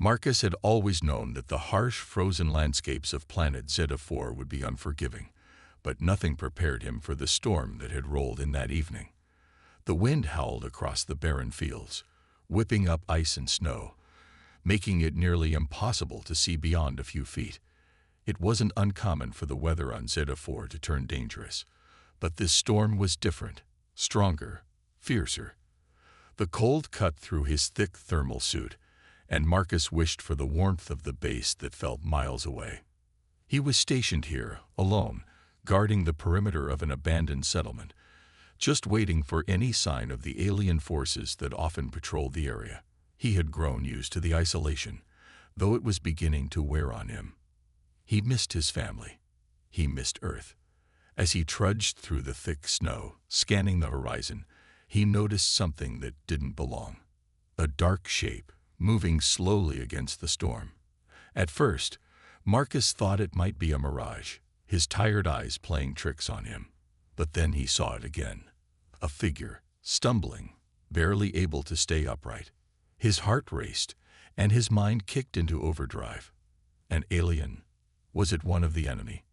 Marcus had always known that the harsh, frozen landscapes of planet Zeta-4 would be unforgiving, but nothing prepared him for the storm that had rolled in that evening. The wind howled across the barren fields, whipping up ice and snow, making it nearly impossible to see beyond a few feet. It wasn't uncommon for the weather on Zeta-4 to turn dangerous, but this storm was different, stronger, fiercer. The cold cut through his thick thermal suit, and Marcus wished for the warmth of the base that felt miles away. He was stationed here, alone, guarding the perimeter of an abandoned settlement, just waiting for any sign of the alien forces that often patrolled the area. He had grown used to the isolation, though it was beginning to wear on him. He missed his family. He missed Earth. As he trudged through the thick snow, scanning the horizon, he noticed something that didn't belong. A dark shape, moving slowly against the storm. At first, Marcus thought it might be a mirage, his tired eyes playing tricks on him. But then he saw it again. A figure, stumbling, barely able to stay upright. His heart raced, and his mind kicked into overdrive. An alien. Was it one of the enemy?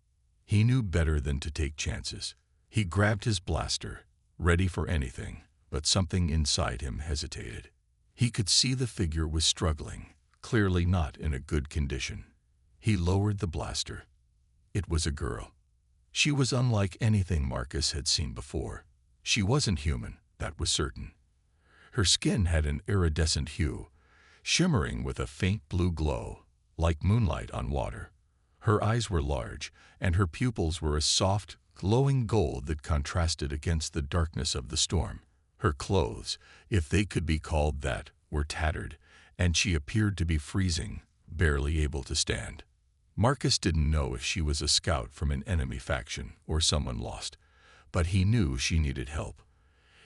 He knew better than to take chances. He grabbed his blaster, ready for anything, but something inside him hesitated. He could see the figure was struggling, clearly not in a good condition. He lowered the blaster. It was a girl. She was unlike anything Marcus had seen before. She wasn't human, that was certain. Her skin had an iridescent hue, shimmering with a faint blue glow, like moonlight on water. Her eyes were large, and her pupils were a soft, glowing gold that contrasted against the darkness of the storm. Her clothes, if they could be called that, were tattered, and she appeared to be freezing, barely able to stand. Marcus didn't know if she was a scout from an enemy faction or someone lost, but he knew she needed help.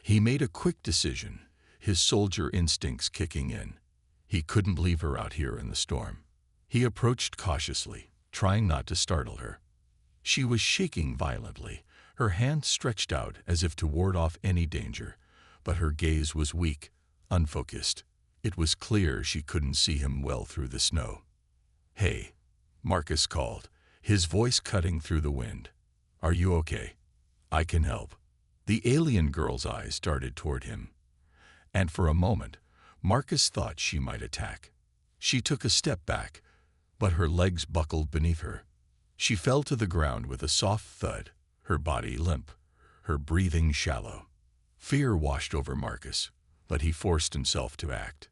He made a quick decision, his soldier instincts kicking in. He couldn't leave her out here in the storm. He approached cautiously, trying not to startle her. She was shaking violently, her hands stretched out as if to ward off any danger, but her gaze was weak, unfocused. It was clear she couldn't see him well through the snow. "Hey," Marcus called, his voice cutting through the wind. "Are you okay? I can help." The alien girl's eyes darted toward him, and for a moment, Marcus thought she might attack. She took a step back, but her legs buckled beneath her. She fell to the ground with a soft thud, her body limp, her breathing shallow. Fear washed over Marcus, but he forced himself to act.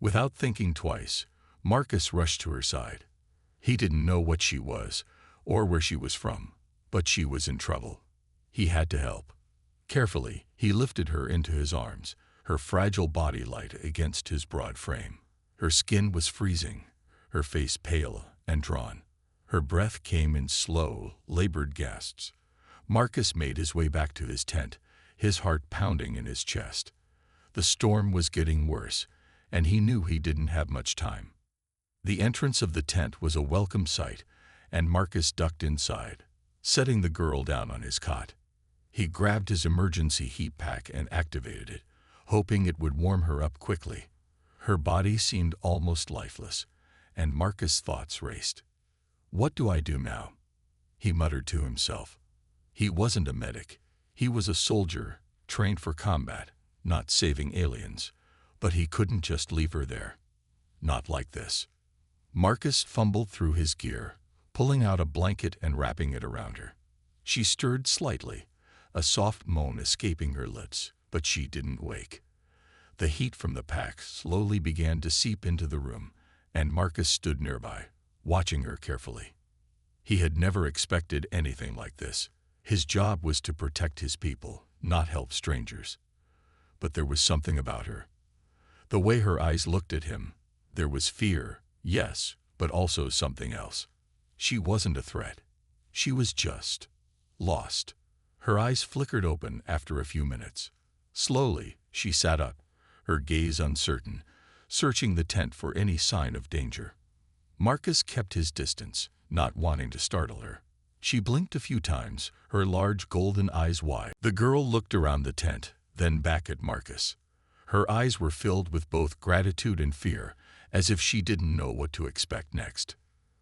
Without thinking twice, Marcus rushed to her side. He didn't know what she was, or where she was from, but she was in trouble. He had to help. Carefully, he lifted her into his arms, her fragile body light against his broad frame. Her skin was freezing, her face pale and drawn. Her breath came in slow, labored gasps. Marcus made his way back to his tent, his heart pounding in his chest. The storm was getting worse, and he knew he didn't have much time. The entrance of the tent was a welcome sight, and Marcus ducked inside, setting the girl down on his cot. He grabbed his emergency heat pack and activated it, hoping it would warm her up quickly. Her body seemed almost lifeless, and Marcus' thoughts raced. "What do I do now?" he muttered to himself. He wasn't a medic. He was a soldier, trained for combat, not saving aliens. But he couldn't just leave her there. Not like this. Marcus fumbled through his gear, pulling out a blanket and wrapping it around her. She stirred slightly, a soft moan escaping her lips, but she didn't wake. The heat from the pack slowly began to seep into the room, and Marcus stood nearby, watching her carefully. He had never expected anything like this. His job was to protect his people, not help strangers. But there was something about her. The way her eyes looked at him, there was fear, yes, but also something else. She wasn't a threat. She was just lost. Her eyes flickered open after a few minutes. Slowly, she sat up, her gaze uncertain, searching the tent for any sign of danger. Marcus kept his distance, not wanting to startle her. She blinked a few times, her large golden eyes wide. The girl looked around the tent, then back at Marcus. Her eyes were filled with both gratitude and fear, as if she didn't know what to expect next.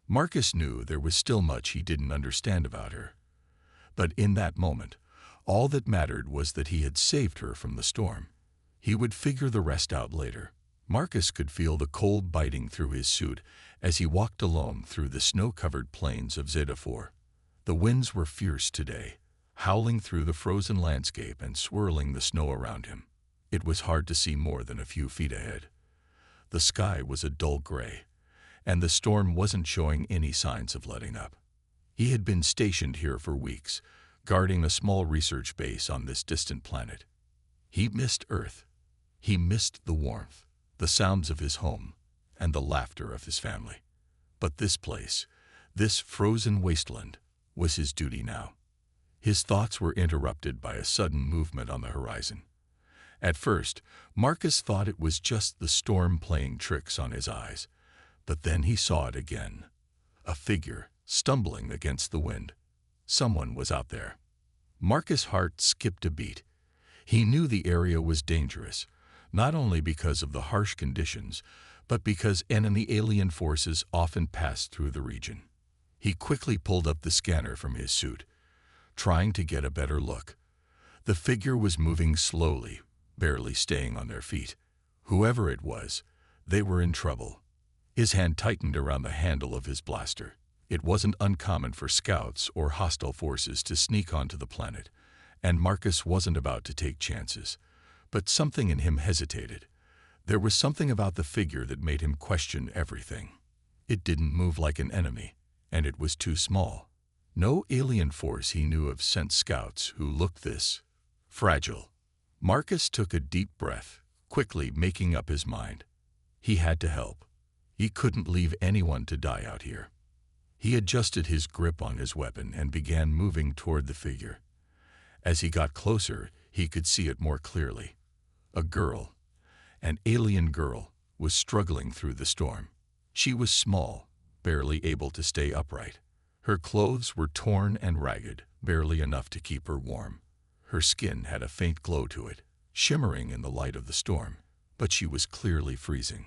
Marcus knew there was still much he didn't understand about her. But in that moment, all that mattered was that he had saved her from the storm. He would figure the rest out later. Marcus could feel the cold biting through his suit as he walked alone through the snow-covered plains of HFY. The winds were fierce today, howling through the frozen landscape and swirling the snow around him. It was hard to see more than a few feet ahead. The sky was a dull gray, and the storm wasn't showing any signs of letting up. He had been stationed here for weeks, guarding a small research base on this distant planet. He missed Earth. He missed the warmth, the sounds of his home, and the laughter of his family. But this place, this frozen wasteland, was his duty now. His thoughts were interrupted by a sudden movement on the horizon. At first, Marcus thought it was just the storm playing tricks on his eyes, but then he saw it again. A figure, stumbling against the wind. Someone was out there. Marcus' heart skipped a beat. He knew the area was dangerous, not only because of the harsh conditions, but because enemy alien forces often passed through the region. He quickly pulled up the scanner from his suit, trying to get a better look. The figure was moving slowly, barely staying on their feet. Whoever it was, they were in trouble. His hand tightened around the handle of his blaster. It wasn't uncommon for scouts or hostile forces to sneak onto the planet, and Marcus wasn't about to take chances. But something in him hesitated. There was something about the figure that made him question everything. It didn't move like an enemy, and it was too small. No alien force he knew of sent scouts who looked this fragile. Marcus took a deep breath, quickly making up his mind. He had to help. He couldn't leave anyone to die out here. He adjusted his grip on his weapon and began moving toward the figure. As he got closer, he could see it more clearly. A girl, an alien girl, was struggling through the storm. She was small, barely able to stay upright. Her clothes were torn and ragged, barely enough to keep her warm. Her skin had a faint glow to it, shimmering in the light of the storm, but she was clearly freezing.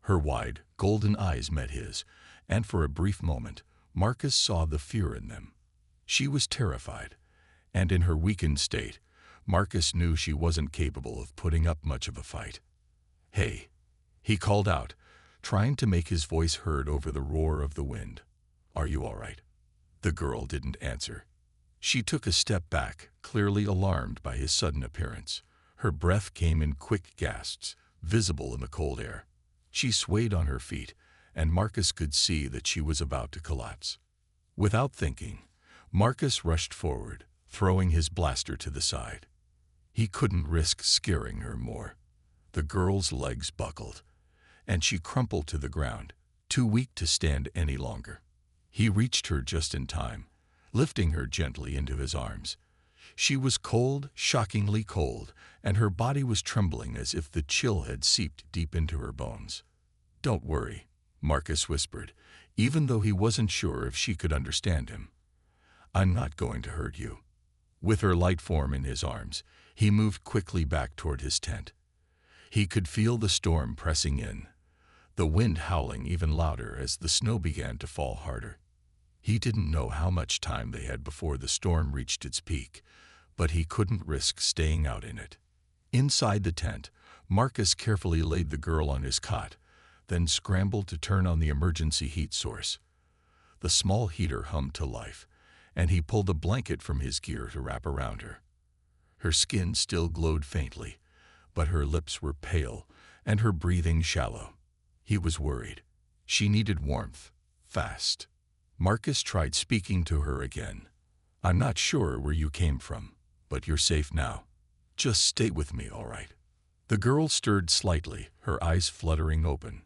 Her wide, golden eyes met his, and for a brief moment, Marcus saw the fear in them. She was terrified, and in her weakened state, Marcus knew she wasn't capable of putting up much of a fight. "Hey," he called out, trying to make his voice heard over the roar of the wind. "Are you all right?" The girl didn't answer. She took a step back, clearly alarmed by his sudden appearance. Her breath came in quick gasps, visible in the cold air. She swayed on her feet, and Marcus could see that she was about to collapse. Without thinking, Marcus rushed forward, throwing his blaster to the side. He couldn't risk scaring her more. The girl's legs buckled, and she crumpled to the ground, too weak to stand any longer. He reached her just in time, lifting her gently into his arms. She was cold, shockingly cold, and her body was trembling as if the chill had seeped deep into her bones. "Don't worry," Marcus whispered, even though he wasn't sure if she could understand him. "I'm not going to hurt you." With her light form in his arms, he moved quickly back toward his tent. He could feel the storm pressing in, the wind howling even louder as the snow began to fall harder. He didn't know how much time they had before the storm reached its peak, but he couldn't risk staying out in it. Inside the tent, Marcus carefully laid the girl on his cot, then scrambled to turn on the emergency heat source. The small heater hummed to life, and he pulled a blanket from his gear to wrap around her. Her skin still glowed faintly, but her lips were pale and her breathing shallow. He was worried. She needed warmth, fast. Marcus tried speaking to her again. "I'm not sure where you came from, but you're safe now. Just stay with me, all right?" The girl stirred slightly, her eyes fluttering open.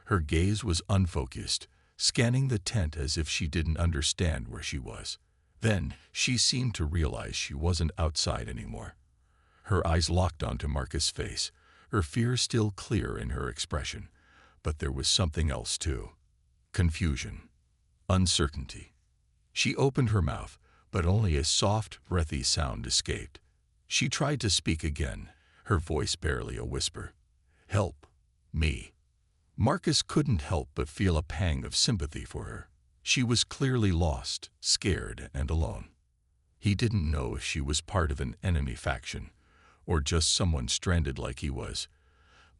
Her gaze was unfocused, scanning the tent as if she didn't understand where she was. Then she seemed to realize she wasn't outside anymore. Her eyes locked onto Marcus' face, her fear still clear in her expression. But there was something else too. Confusion. Uncertainty. She opened her mouth, but only a soft, breathy sound escaped. She tried to speak again, her voice barely a whisper. "Help. Me." Marcus couldn't help but feel a pang of sympathy for her. She was clearly lost, scared, and alone. He didn't know if she was part of an enemy faction, or just someone stranded like he was.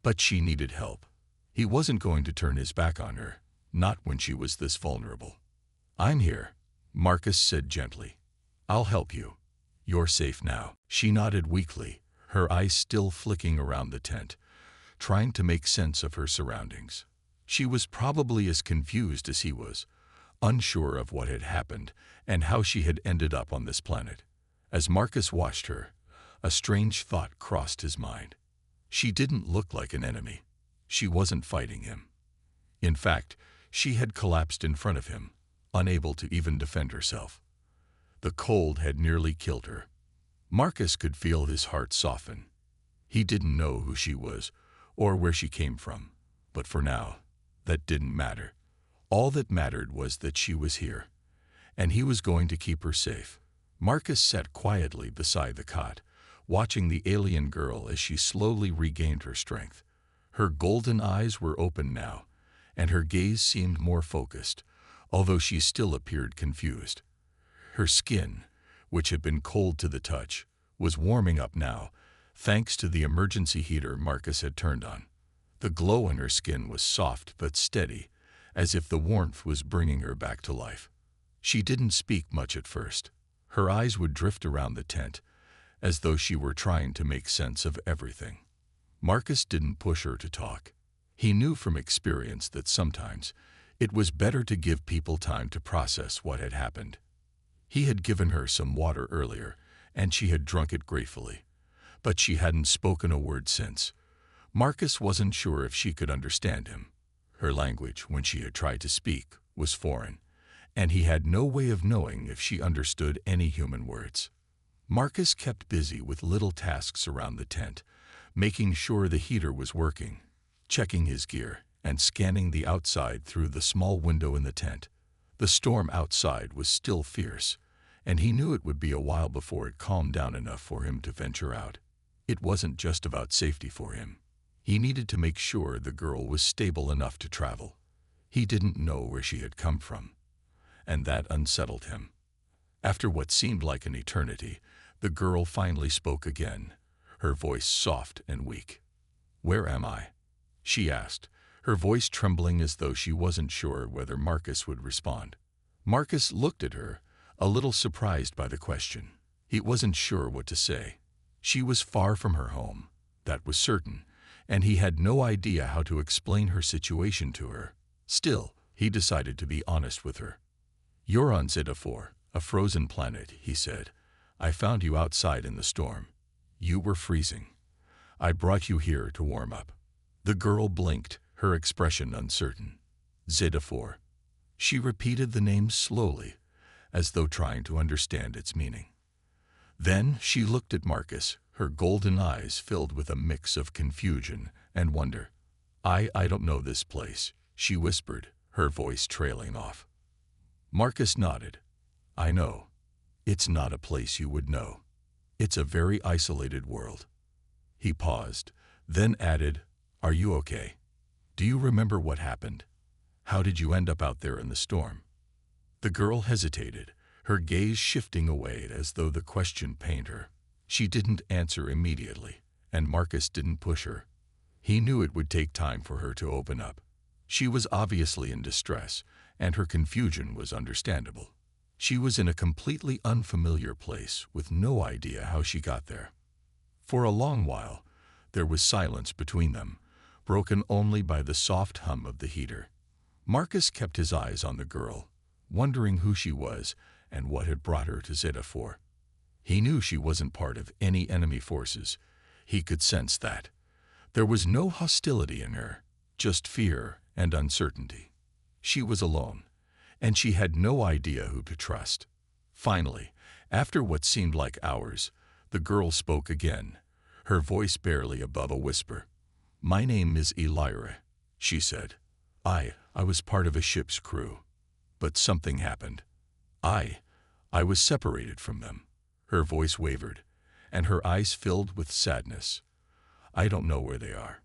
But she needed help. He wasn't going to turn his back on her, not when she was this vulnerable. "I'm here," Marcus said gently. "I'll help you. You're safe now." She nodded weakly, her eyes still flicking around the tent, trying to make sense of her surroundings. She was probably as confused as he was, unsure of what had happened and how she had ended up on this planet. As Marcus watched her, a strange thought crossed his mind. She didn't look like an enemy. She wasn't fighting him. In fact, she had collapsed in front of him, unable to even defend herself. The cold had nearly killed her. Marcus could feel his heart soften. He didn't know who she was or where she came from, but for now, that didn't matter. All that mattered was that she was here, and he was going to keep her safe. Marcus sat quietly beside the cot, watching the alien girl as she slowly regained her strength. Her golden eyes were open now, and her gaze seemed more focused, although she still appeared confused. Her skin, which had been cold to the touch, was warming up now, thanks to the emergency heater Marcus had turned on. The glow in her skin was soft but steady, as if the warmth was bringing her back to life. She didn't speak much at first. Her eyes would drift around the tent, as though she were trying to make sense of everything. Marcus didn't push her to talk. He knew from experience that sometimes it was better to give people time to process what had happened. He had given her some water earlier, and she had drunk it gratefully, but she hadn't spoken a word since. Marcus wasn't sure if she could understand him. Her language, when she had tried to speak, was foreign, and he had no way of knowing if she understood any human words. Marcus kept busy with little tasks around the tent, making sure the heater was working, checking his gear, and scanning the outside through the small window in the tent. The storm outside was still fierce, and he knew it would be a while before it calmed down enough for him to venture out. It wasn't just about safety for him. He needed to make sure the girl was stable enough to travel. He didn't know where she had come from, and that unsettled him. After what seemed like an eternity, the girl finally spoke again, her voice soft and weak. "Where am I?" she asked, her voice trembling as though she wasn't sure whether Marcus would respond. Marcus looked at her, a little surprised by the question. He wasn't sure what to say. She was far from her home, that was certain, and he had no idea how to explain her situation to her. Still, he decided to be honest with her. "You're on Scifi, a frozen planet," he said. "I found you outside in the storm. You were freezing. I brought you here to warm up." The girl blinked, her expression uncertain. "Scifi." She repeated the name slowly, as though trying to understand its meaning. Then she looked at Marcus, her golden eyes filled with a mix of confusion and wonder. I don't know this place," she whispered, her voice trailing off. Marcus nodded. "I know. It's not a place you would know. It's a very isolated world." He paused, then added, "Are you okay? Do you remember what happened? How did you end up out there in the storm?" The girl hesitated, her gaze shifting away as though the question pained her. She didn't answer immediately, and Marcus didn't push her. He knew it would take time for her to open up. She was obviously in distress, and her confusion was understandable. She was in a completely unfamiliar place with no idea how she got there. For a long while, there was silence between them, broken only by the soft hum of the heater. Marcus kept his eyes on the girl, wondering who she was and what had brought her to Scifi. He knew she wasn't part of any enemy forces. He could sense that. There was no hostility in her, just fear and uncertainty. She was alone, and she had no idea who to trust. Finally, after what seemed like hours, the girl spoke again, her voice barely above a whisper. "My name is Elira," she said. I was part of a ship's crew, but something happened. I was separated from them." Her voice wavered, and her eyes filled with sadness. "I don't know where they are.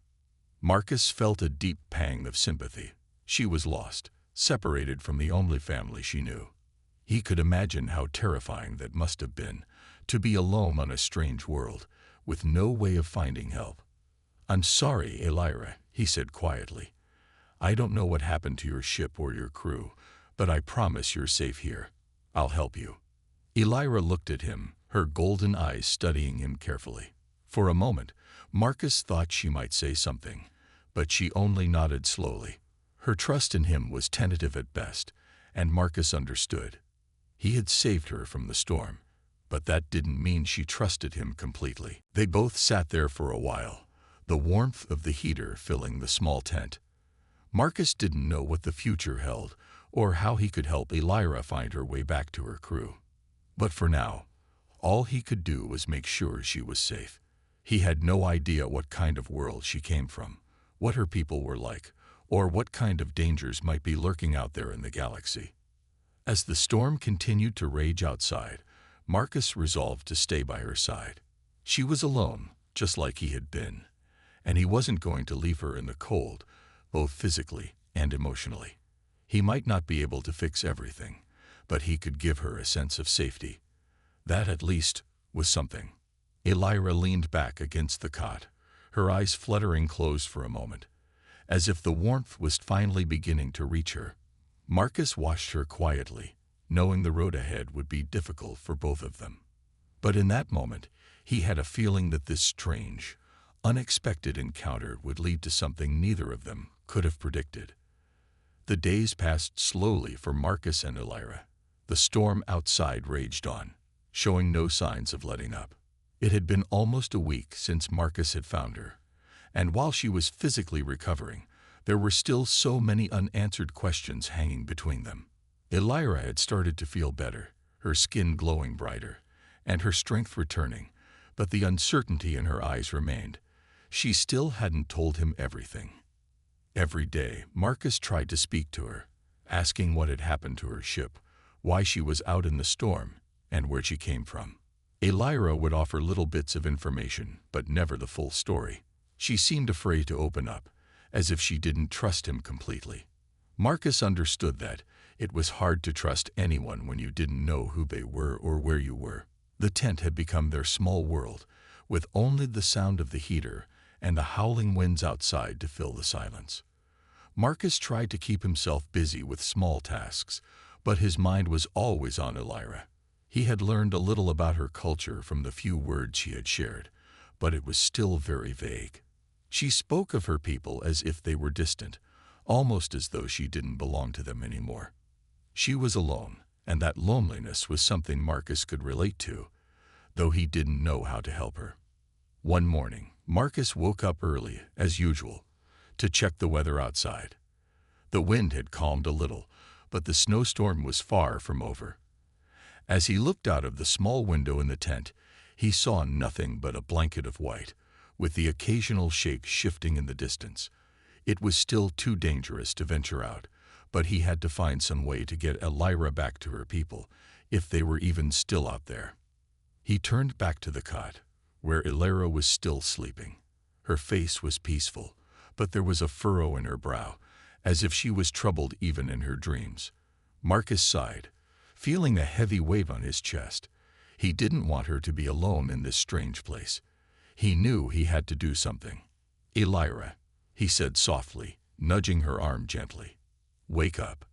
Marcus felt a deep pang of sympathy. She was lost, separated from the only family she knew. He could imagine how terrifying that must have been, to be alone on a strange world, with no way of finding help. "I'm sorry, Elira," he said quietly. "I don't know what happened to your ship or your crew, but I promise you're safe here. I'll help you." Elira looked at him, her golden eyes studying him carefully. For a moment, Marcus thought she might say something, but she only nodded slowly. Her trust in him was tentative at best, and Marcus understood. He had saved her from the storm, but that didn't mean she trusted him completely. They both sat there for a while, the warmth of the heater filling the small tent. Marcus didn't know what the future held, or how he could help Elira find her way back to her crew. But for now, all he could do was make sure she was safe. He had no idea what kind of world she came from, what her people were like, or what kind of dangers might be lurking out there in the galaxy. As the storm continued to rage outside, Marcus resolved to stay by her side. She was alone, just like he had been, and he wasn't going to leave her in the cold, both physically and emotionally. He might not be able to fix everything, but he could give her a sense of safety. That, at least, was something. Elira leaned back against the cot, her eyes fluttering closed for a moment, as if the warmth was finally beginning to reach her. Marcus watched her quietly, knowing the road ahead would be difficult for both of them. But in that moment, he had a feeling that this strange, unexpected encounter would lead to something neither of them could have predicted. The days passed slowly for Marcus and Elira. The storm outside raged on, showing no signs of letting up. It had been almost a week since Marcus had found her, and while she was physically recovering, there were still so many unanswered questions hanging between them. Elira had started to feel better, her skin glowing brighter, and her strength returning, but the uncertainty in her eyes remained. She still hadn't told him everything. Every day, Marcus tried to speak to her, asking what had happened to her ship, why she was out in the storm, and where she came from. Elira would offer little bits of information, but never the full story. She seemed afraid to open up, as if she didn't trust him completely. Marcus understood that it was hard to trust anyone when you didn't know who they were or where you were. The tent had become their small world, with only the sound of the heater and the howling winds outside to fill the silence. Marcus tried to keep himself busy with small tasks, but his mind was always on Elira. He had learned a little about her culture from the few words she had shared, but it was still very vague. She spoke of her people as if they were distant, almost as though she didn't belong to them anymore. She was alone, and that loneliness was something Marcus could relate to, though he didn't know how to help her. One morning, Marcus woke up early, as usual, to check the weather outside. The wind had calmed a little, but the snowstorm was far from over. As he looked out of the small window in the tent, he saw nothing but a blanket of white, with the occasional shake shifting in the distance. It was still too dangerous to venture out, but he had to find some way to get Elira back to her people, if they were even still out there. He turned back to the cot, where Elira was still sleeping. Her face was peaceful, but there was a furrow in her brow, as if she was troubled even in her dreams. Marcus sighed, feeling a heavy weight on his chest. He didn't want her to be alone in this strange place. He knew he had to do something. "Elira," he said softly, nudging her arm gently. "Wake up."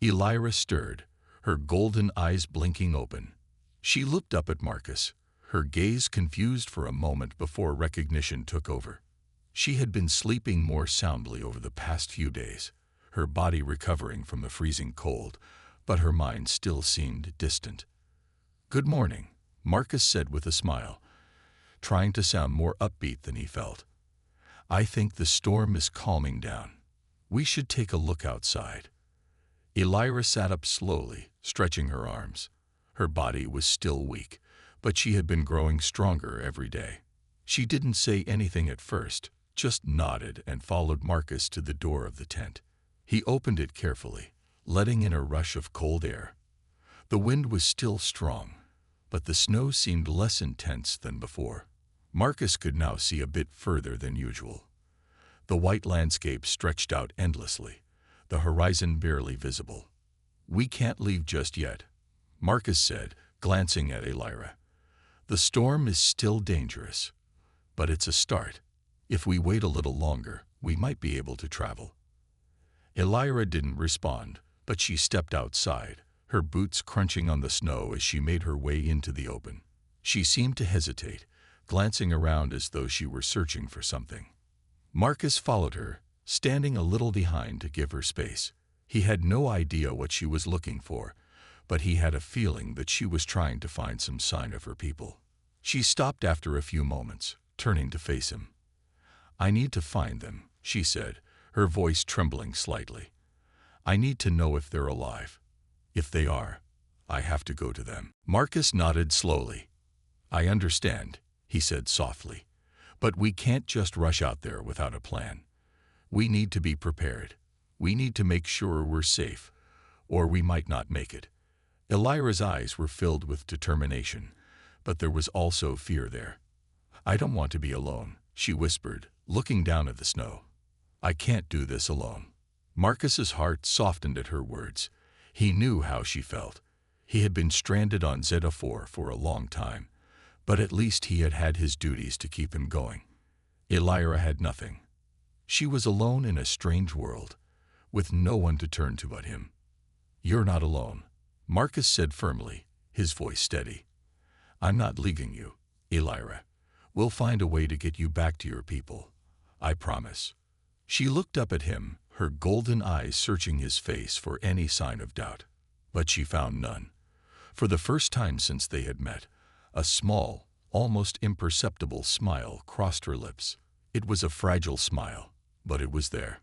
Elira stirred, her golden eyes blinking open. She looked up at Marcus, her gaze confused for a moment before recognition took over. She had been sleeping more soundly over the past few days, her body recovering from the freezing cold, but her mind still seemed distant. "Good morning," Marcus said with a smile, trying to sound more upbeat than he felt. "I think the storm is calming down. We should take a look outside." Elira sat up slowly, stretching her arms. Her body was still weak, but she had been growing stronger every day. She didn't say anything at first, just nodded and followed Marcus to the door of the tent. He opened it carefully, letting in a rush of cold air. The wind was still strong, but the snow seemed less intense than before. Marcus could now see a bit further than usual. The white landscape stretched out endlessly, the horizon barely visible. "We can't leave just yet," Marcus said, glancing at Elira. "The storm is still dangerous, but it's a start. If we wait a little longer, we might be able to travel." Elira didn't respond, but she stepped outside, her boots crunching on the snow as she made her way into the open. She seemed to hesitate, glancing around as though she were searching for something. Marcus followed her, standing a little behind to give her space. He had no idea what she was looking for, but he had a feeling that she was trying to find some sign of her people. She stopped after a few moments, turning to face him. "I need to find them," she said, her voice trembling slightly. "I need to know if they're alive. If they are, I have to go to them." Marcus nodded slowly. "I understand," he said softly, "but we can't just rush out there without a plan. We need to be prepared. We need to make sure we're safe, or we might not make it." Elira's eyes were filled with determination, but there was also fear there. "I don't want to be alone," she whispered, looking down at the snow. "I can't do this alone." Marcus's heart softened at her words. He knew how she felt. He had been stranded on Zeta-4 for a long time, but at least he had had his duties to keep him going. Elira had nothing. She was alone in a strange world, with no one to turn to but him. "You're not alone," Marcus said firmly, his voice steady. "I'm not leaving you, Elira. We'll find a way to get you back to your people. I promise." She looked up at him, her golden eyes searching his face for any sign of doubt. But she found none. For the first time since they had met, a small, almost imperceptible smile crossed her lips. It was a fragile smile, but it was there.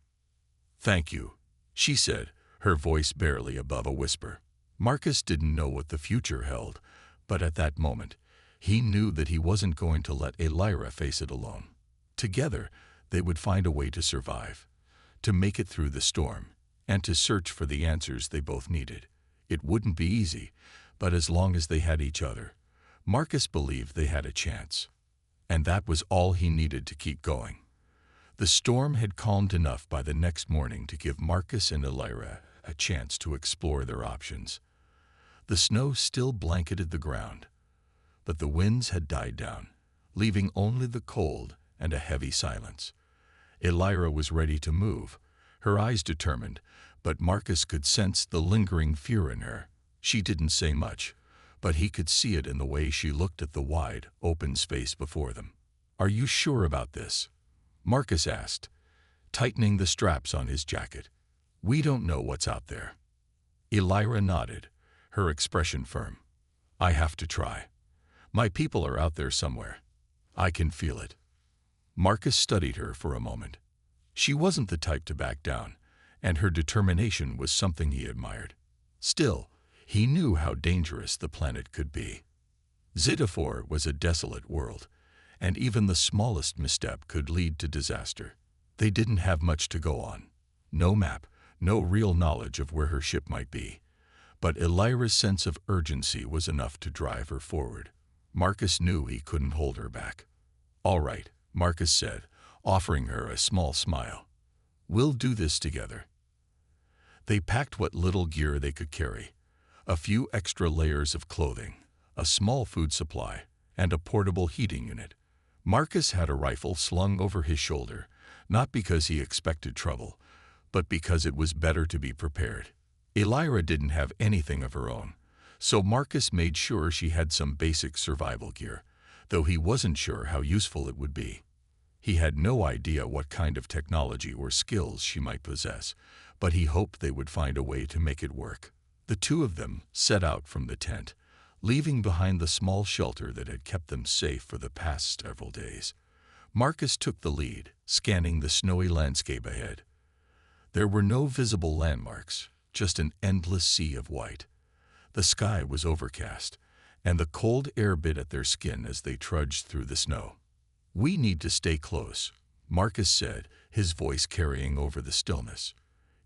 "Thank you," she said, her voice barely above a whisper. Marcus didn't know what the future held, but at that moment, he knew that he wasn't going to let Elira face it alone. Together, they would find a way to survive, to make it through the storm, and to search for the answers they both needed. It wouldn't be easy, but as long as they had each other, Marcus believed they had a chance. And that was all he needed to keep going. The storm had calmed enough by the next morning to give Marcus and Elira a chance to explore their options. The snow still blanketed the ground, but the winds had died down, leaving only the cold and a heavy silence. Elira was ready to move, her eyes determined, but Marcus could sense the lingering fear in her. She didn't say much, but he could see it in the way she looked at the wide, open space before them. "Are you sure about this?" Marcus asked, tightening the straps on his jacket. "We don't know what's out there." Elira nodded, her expression firm. "I have to try. My people are out there somewhere. I can feel it." Marcus studied her for a moment. She wasn't the type to back down, and her determination was something he admired. Still, he knew how dangerous the planet could be. Zeta-4 was a desolate world, and even the smallest misstep could lead to disaster. They didn't have much to go on. No map, no real knowledge of where her ship might be. But Elira's sense of urgency was enough to drive her forward. Marcus knew he couldn't hold her back. "All right," Marcus said, offering her a small smile. "We'll do this together." They packed what little gear they could carry, a few extra layers of clothing, a small food supply, and a portable heating unit. Marcus had a rifle slung over his shoulder, not because he expected trouble, but because it was better to be prepared. Elira didn't have anything of her own, so Marcus made sure she had some basic survival gear, though he wasn't sure how useful it would be. He had no idea what kind of technology or skills she might possess, but he hoped they would find a way to make it work. The two of them set out from the tent, leaving behind the small shelter that had kept them safe for the past several days. Marcus took the lead, scanning the snowy landscape ahead. There were no visible landmarks, just an endless sea of white. The sky was overcast, and the cold air bit at their skin as they trudged through the snow. "We need to stay close," Marcus said, his voice carrying over the stillness.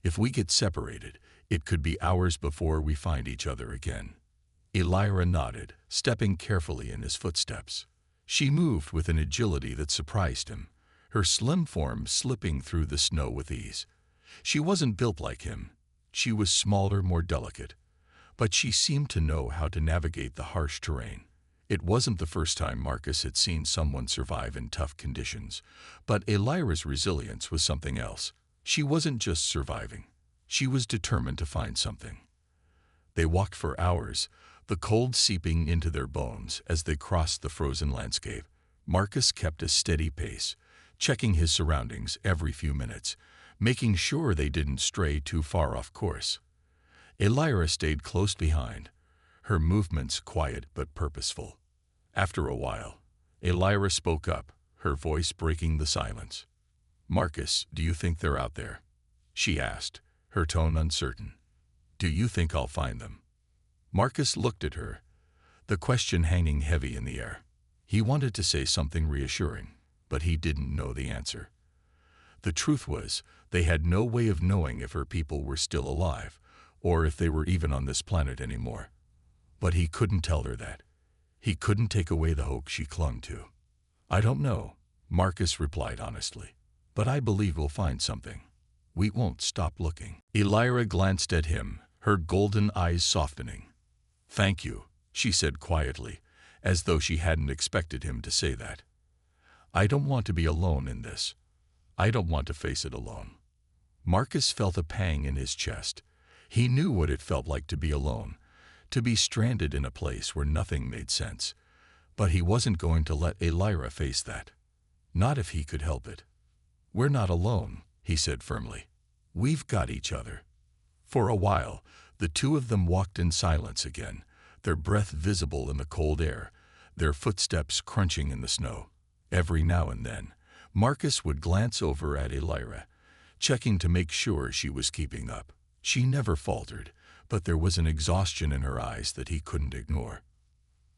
"If we get separated, it could be hours before we find each other again." Elira nodded, stepping carefully in his footsteps. She moved with an agility that surprised him, her slim form slipping through the snow with ease. She wasn't built like him. She was smaller, more delicate, but she seemed to know how to navigate the harsh terrain. It wasn't the first time Marcus had seen someone survive in tough conditions, but Elira's resilience was something else. She wasn't just surviving. She was determined to find something. They walked for hours, the cold seeping into their bones as they crossed the frozen landscape. Marcus kept a steady pace, checking his surroundings every few minutes, making sure they didn't stray too far off course. Elira stayed close behind, her movements quiet but purposeful. After a while, Elira spoke up, her voice breaking the silence. "Marcus, do you think they're out there?" she asked, her tone uncertain. "Do you think I'll find them?" Marcus looked at her, the question hanging heavy in the air. He wanted to say something reassuring, but he didn't know the answer. The truth was, they had no way of knowing if her people were still alive, or if they were even on this planet anymore. But he couldn't tell her that. He couldn't take away the hope she clung to. "I don't know," Marcus replied honestly, "but I believe we'll find something. We won't stop looking." Elira glanced at him, her golden eyes softening. "Thank you," she said quietly, as though she hadn't expected him to say that. "I don't want to be alone in this. I don't want to face it alone." Marcus felt a pang in his chest. He knew what it felt like to be alone, to be stranded in a place where nothing made sense. But he wasn't going to let Elira face that. Not if he could help it. "We're not alone," he said firmly. "We've got each other." For a while, the two of them walked in silence again, their breath visible in the cold air, their footsteps crunching in the snow. Every now and then, Marcus would glance over at Elira, checking to make sure she was keeping up. She never faltered, but there was an exhaustion in her eyes that he couldn't ignore.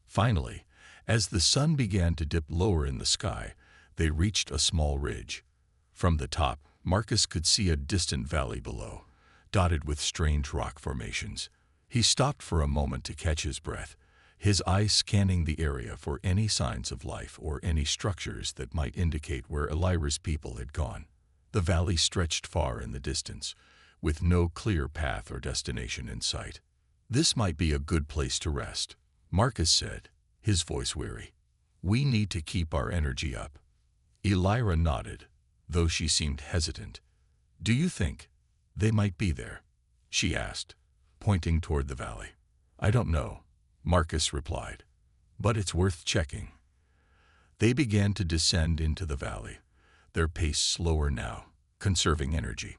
Finally, as the sun began to dip lower in the sky, they reached a small ridge. From the top, Marcus could see a distant valley below, dotted with strange rock formations. He stopped for a moment to catch his breath, his eyes scanning the area for any signs of life or any structures that might indicate where Elira's people had gone. The valley stretched far in the distance, with no clear path or destination in sight. "This might be a good place to rest," Marcus said, his voice weary. "We need to keep our energy up." Elira nodded, though she seemed hesitant. "Do you think they might be there?" she asked, pointing toward the valley. "I don't know," Marcus replied, "but it's worth checking." They began to descend into the valley, their pace slower now, conserving energy.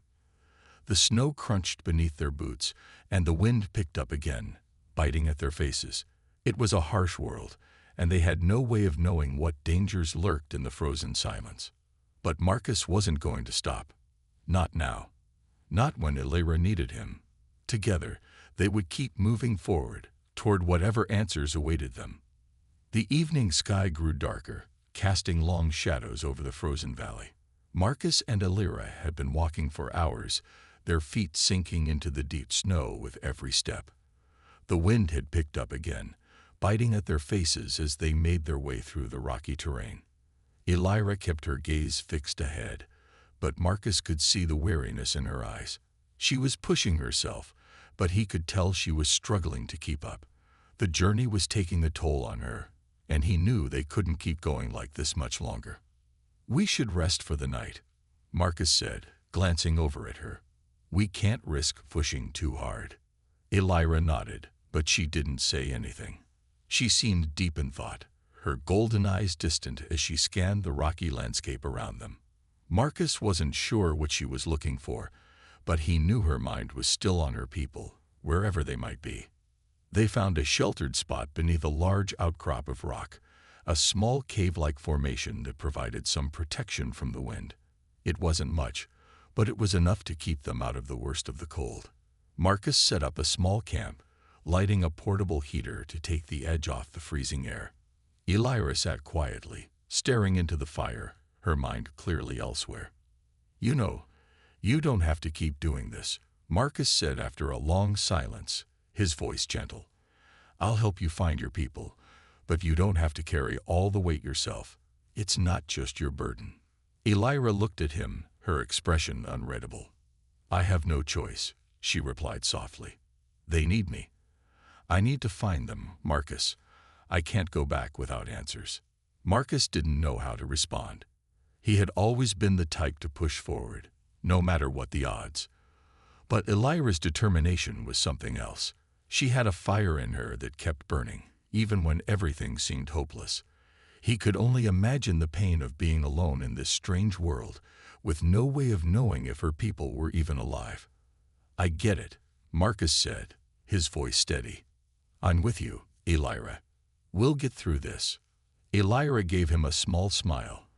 The snow crunched beneath their boots, and the wind picked up again, biting at their faces. It was a harsh world, and they had no way of knowing what dangers lurked in the frozen silence. But Marcus wasn't going to stop. Not now. Not when Elira needed him. Together, they would keep moving forward, toward whatever answers awaited them. The evening sky grew darker, casting long shadows over the frozen valley. Marcus and Elira had been walking for hours, their feet sinking into the deep snow with every step. The wind had picked up again, biting at their faces as they made their way through the rocky terrain. Elira kept her gaze fixed ahead, but Marcus could see the weariness in her eyes. She was pushing herself, but he could tell she was struggling to keep up. The journey was taking a toll on her, and he knew they couldn't keep going like this much longer. "We should rest for the night," Marcus said, glancing over at her. "We can't risk pushing too hard." Elira nodded, but she didn't say anything. She seemed deep in thought, her golden eyes distant as she scanned the rocky landscape around them. Marcus wasn't sure what she was looking for, but he knew her mind was still on her people, wherever they might be. They found a sheltered spot beneath a large outcrop of rock, a small cave-like formation that provided some protection from the wind. It wasn't much, but it was enough to keep them out of the worst of the cold. Marcus set up a small camp, lighting a portable heater to take the edge off the freezing air. Elira sat quietly, staring into the fire, her mind clearly elsewhere. "You know, you don't have to keep doing this," Marcus said after a long silence, his voice gentle. "I'll help you find your people, but you don't have to carry all the weight yourself. It's not just your burden." Elira looked at him, her expression unreadable. "I have no choice," she replied softly. "They need me. I need to find them, Marcus. I can't go back without answers." Marcus didn't know how to respond. He had always been the type to push forward, no matter what the odds. But Elira's determination was something else. She had a fire in her that kept burning, even when everything seemed hopeless. He could only imagine the pain of being alone in this strange world, with no way of knowing if her people were even alive. "I get it," Marcus said, his voice steady. "I'm with you, Elira. We'll get through this." Elira gave him a small smile,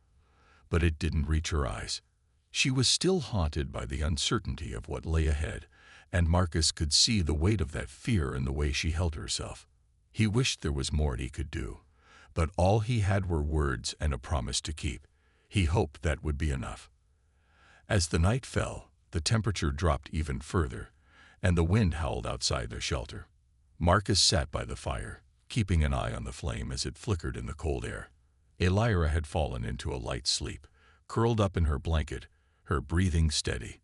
but it didn't reach her eyes. She was still haunted by the uncertainty of what lay ahead, and Marcus could see the weight of that fear in the way she held herself. He wished there was more he could do, but all he had were words and a promise to keep. He hoped that would be enough. As the night fell, the temperature dropped even further, and the wind howled outside their shelter. Marcus sat by the fire, keeping an eye on the flame as it flickered in the cold air. Elira had fallen into a light sleep, curled up in her blanket, her breathing steady.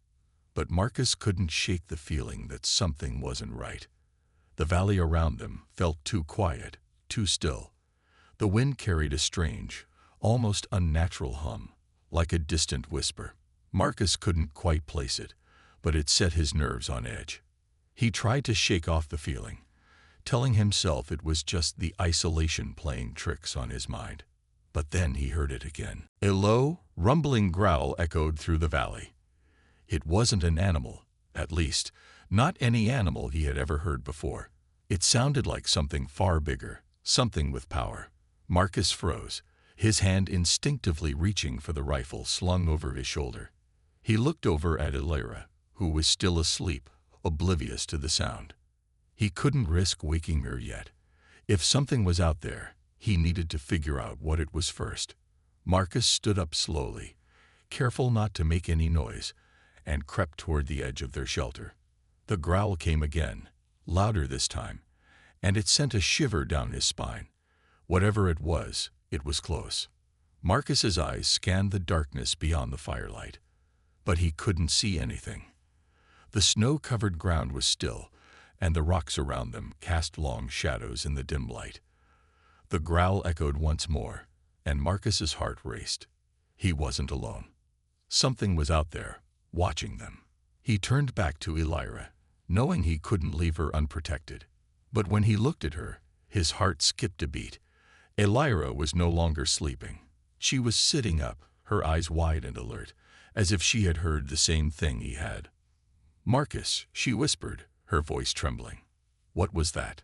But Marcus couldn't shake the feeling that something wasn't right. The valley around them felt too quiet, too still. The wind carried a strange, almost unnatural hum, like a distant whisper. Marcus couldn't quite place it, but it set his nerves on edge. He tried to shake off the feeling, telling himself it was just the isolation playing tricks on his mind. But then he heard it again. A low, rumbling growl echoed through the valley. It wasn't an animal, at least, not any animal he had ever heard before. It sounded like something far bigger, something with power. Marcus froze, his hand instinctively reaching for the rifle slung over his shoulder. He looked over at Elira, who was still asleep, oblivious to the sound. He couldn't risk waking her yet. If something was out there, he needed to figure out what it was first. Marcus stood up slowly, careful not to make any noise, and crept toward the edge of their shelter. The growl came again, louder this time, and it sent a shiver down his spine. Whatever it was close. Marcus's eyes scanned the darkness beyond the firelight, but he couldn't see anything. The snow-covered ground was still, and the rocks around them cast long shadows in the dim light. The growl echoed once more, and Marcus's heart raced. He wasn't alone. Something was out there, watching them. He turned back to Elira, knowing he couldn't leave her unprotected. But when he looked at her, his heart skipped a beat. Elira was no longer sleeping. She was sitting up, her eyes wide and alert, as if she had heard the same thing he had. "Marcus," she whispered, her voice trembling. "What was that?"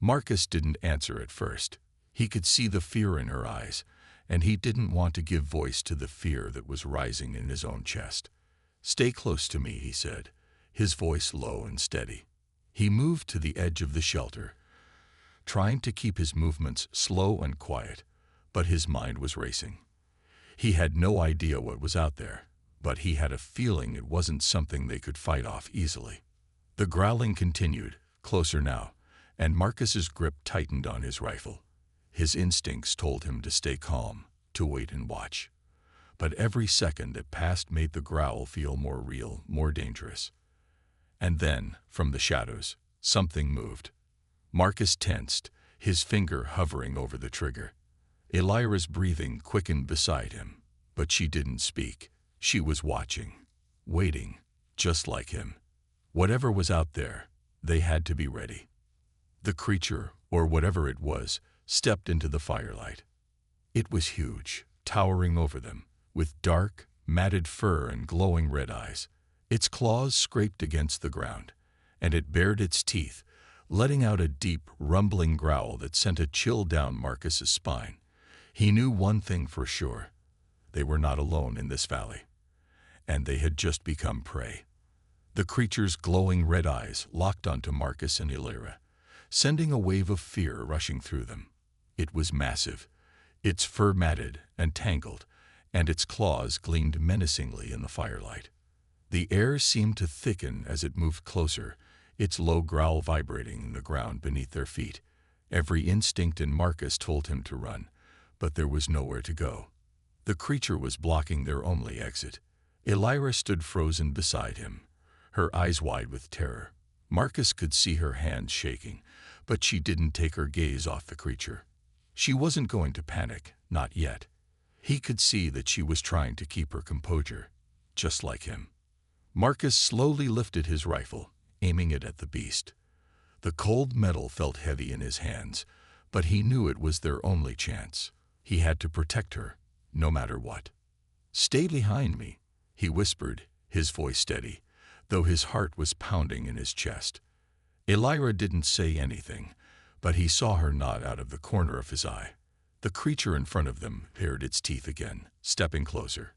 Marcus didn't answer at first. He could see the fear in her eyes, and he didn't want to give voice to the fear that was rising in his own chest. "Stay close to me," he said, his voice low and steady. He moved to the edge of the shelter, trying to keep his movements slow and quiet, but his mind was racing. He had no idea what was out there, but he had a feeling it wasn't something they could fight off easily. The growling continued, closer now, and Marcus's grip tightened on his rifle. His instincts told him to stay calm, to wait and watch. But every second that passed made the growl feel more real, more dangerous. And then, from the shadows, something moved. Marcus tensed, his finger hovering over the trigger. Elira's breathing quickened beside him, but she didn't speak. She was watching, waiting, just like him. Whatever was out there, they had to be ready. The creature, or whatever it was, stepped into the firelight. It was huge, towering over them, with dark, matted fur and glowing red eyes. Its claws scraped against the ground, and it bared its teeth, letting out a deep, rumbling growl that sent a chill down Marcus's spine. He knew one thing for sure. They were not alone in this valley, and they had just become prey. The creature's glowing red eyes locked onto Marcus and Elira, sending a wave of fear rushing through them. It was massive, its fur matted and tangled, and its claws gleamed menacingly in the firelight. The air seemed to thicken as it moved closer, its low growl vibrating in the ground beneath their feet. Every instinct in Marcus told him to run, but there was nowhere to go. The creature was blocking their only exit. Elira stood frozen beside him, her eyes wide with terror. Marcus could see her hands shaking, but she didn't take her gaze off the creature. She wasn't going to panic, not yet. He could see that she was trying to keep her composure, just like him. Marcus slowly lifted his rifle, aiming it at the beast. The cold metal felt heavy in his hands, but he knew it was their only chance. He had to protect her, no matter what. "Stay behind me," he whispered, his voice steady, though his heart was pounding in his chest. Elira didn't say anything, but he saw her nod out of the corner of his eye. The creature in front of them bared its teeth again, stepping closer.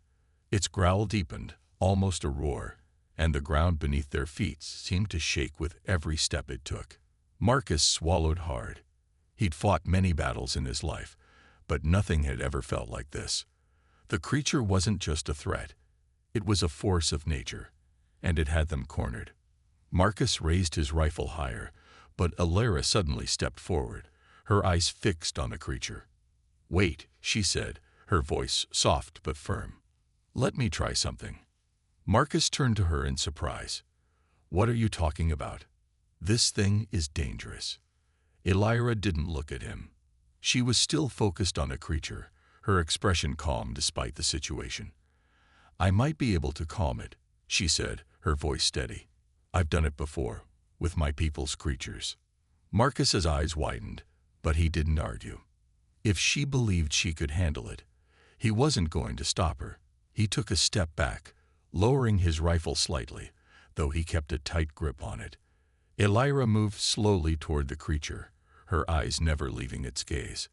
Its growl deepened, almost a roar, and the ground beneath their feet seemed to shake with every step it took. Marcus swallowed hard. He'd fought many battles in his life, but nothing had ever felt like this. The creature wasn't just a threat. It was a force of nature, and it had them cornered. Marcus raised his rifle higher, but Elira suddenly stepped forward, her eyes fixed on the creature. "Wait," she said, her voice soft but firm. "Let me try something." Marcus turned to her in surprise. "What are you talking about? This thing is dangerous." Elira didn't look at him. She was still focused on the creature, her expression calm despite the situation. "I might be able to calm it," she said, her voice steady. "I've done it before, with my people's creatures." Marcus's eyes widened, but he didn't argue. If she believed she could handle it, he wasn't going to stop her. He took a step back, lowering his rifle slightly, though he kept a tight grip on it. Elira moved slowly toward the creature, her eyes never leaving its gaze.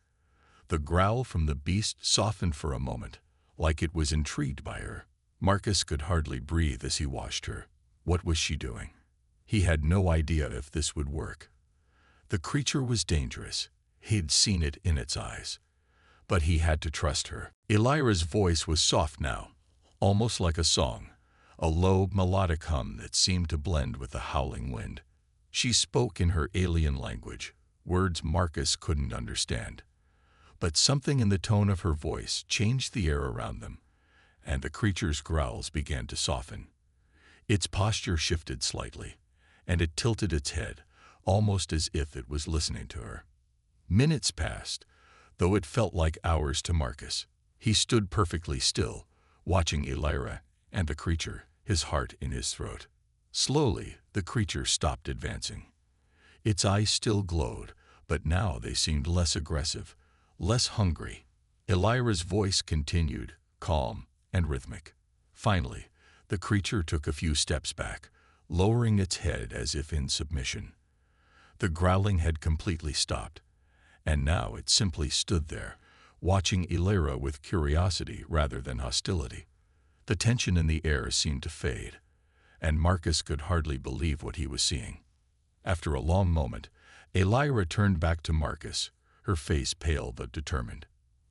The growl from the beast softened for a moment, like it was intrigued by her. Marcus could hardly breathe as he watched her. What was she doing? He had no idea if this would work. The creature was dangerous. He'd seen it in its eyes. But he had to trust her. Elira's voice was soft now, almost like a song, a low, melodic hum that seemed to blend with the howling wind. She spoke in her alien language, words Marcus couldn't understand. But something in the tone of her voice changed the air around them, and the creature's growls began to soften. Its posture shifted slightly, and it tilted its head, almost as if it was listening to her. Minutes passed, though it felt like hours to Marcus. He stood perfectly still, watching Elira and the creature, his heart in his throat. Slowly, the creature stopped advancing. Its eyes still glowed, but now they seemed less aggressive, less hungry. Elira's voice continued, calm and rhythmic. Finally, the creature took a few steps back, lowering its head as if in submission. The growling had completely stopped, and now it simply stood there, watching Elira with curiosity rather than hostility. The tension in the air seemed to fade, and Marcus could hardly believe what he was seeing. After a long moment, Elira turned back to Marcus, her face pale but determined.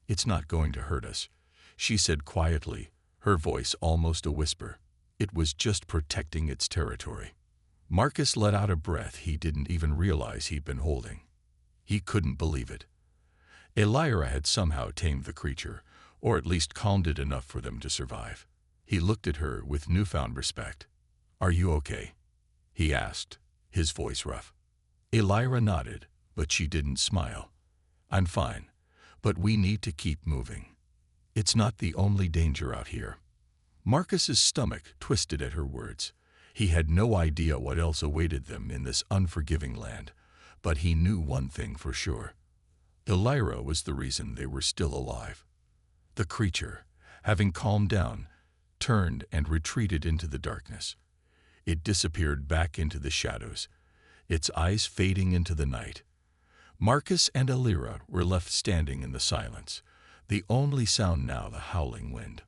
"It's not going to hurt us," she said quietly, her voice almost a whisper. It was just protecting its territory. Marcus let out a breath he didn't even realize he'd been holding. He couldn't believe it. Elira had somehow tamed the creature, or at least calmed it enough for them to survive. He looked at her with newfound respect. "Are you okay?" he asked, his voice rough. Elira nodded, but she didn't smile. "I'm fine, but we need to keep moving. It's not the only danger out here." Marcus's stomach twisted at her words. He had no idea what else awaited them in this unforgiving land, but he knew one thing for sure. Elira was the reason they were still alive. The creature, having calmed down, turned and retreated into the darkness. It disappeared back into the shadows, its eyes fading into the night. Marcus and Elira were left standing in the silence, the only sound now the howling wind.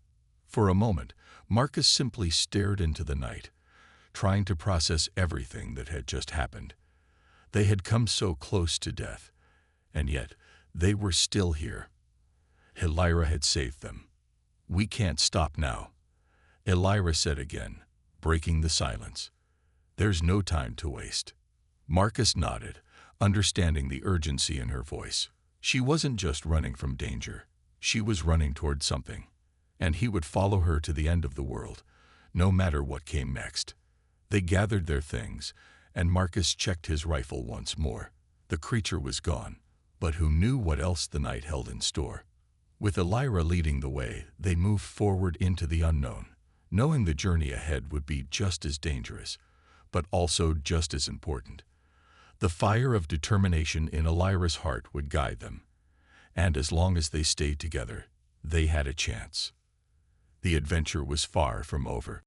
For a moment, Marcus simply stared into the night, trying to process everything that had just happened. They had come so close to death, and yet they were still here. Elira had saved them. "We can't stop now," Elira said again, breaking the silence. "There's no time to waste." Marcus nodded, understanding the urgency in her voice. She wasn't just running from danger. She was running toward something. and he would follow her to the end of the world, no matter what came next. They gathered their things, and Marcus checked his rifle once more. The creature was gone, but who knew what else the night held in store? With Elira leading the way, they moved forward into the unknown, knowing the journey ahead would be just as dangerous, but also just as important. The fire of determination in Elira's heart would guide them, and as long as they stayed together, they had a chance. The adventure was far from over.